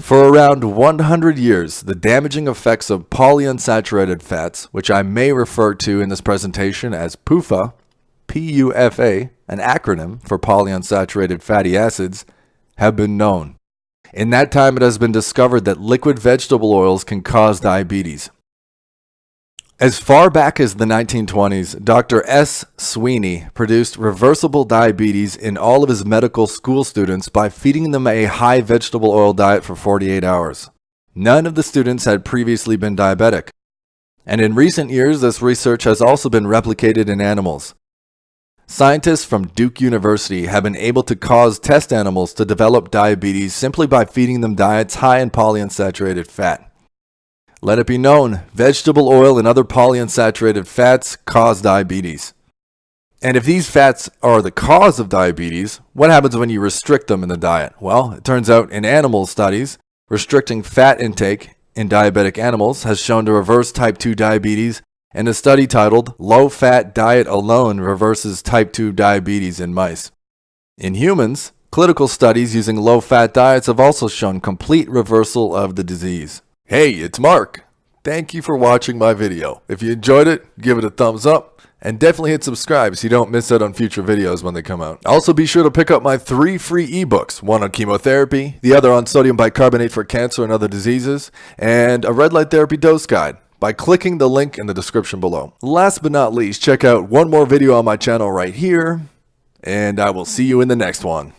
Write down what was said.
For around 100 years, the damaging effects of polyunsaturated fats, which I may refer to in this presentation as PUFA, P-U-F-A, an acronym for polyunsaturated fatty acids, have been known. In that time, it has been discovered that liquid vegetable oils can cause diabetes. As far back as the 1920s, Dr. S. Sweeney produced reversible diabetes in all of his medical school students by feeding them a high vegetable oil diet for 48 hours. None of the students had previously been diabetic. And in recent years, this research has also been replicated in animals. Scientists from Duke University have been able to cause test animals to develop diabetes simply by feeding them diets high in polyunsaturated fat. Let it be known, vegetable oil and other polyunsaturated fats cause diabetes. And if these fats are the cause of diabetes, what happens when you restrict them in the diet? Well, it turns out in animal studies, restricting fat intake in diabetic animals has shown to reverse type 2 diabetes, and a study titled "Low Fat Diet Alone Reverses Type 2 Diabetes in Mice." In humans, clinical studies using low-fat diets have also shown complete reversal of the disease. Hey, it's Mark. Thank you for watching my video. If you enjoyed it, give it a thumbs up, and definitely hit subscribe so you don't miss out on future videos when they come out. Also, be sure to pick up my 3 free ebooks, one on chemotherapy, the other on sodium bicarbonate for cancer and other diseases, and a red light therapy dose guide by clicking the link in the description below. Last but not least, check out one more video on my channel right here, and I will see you in the next one.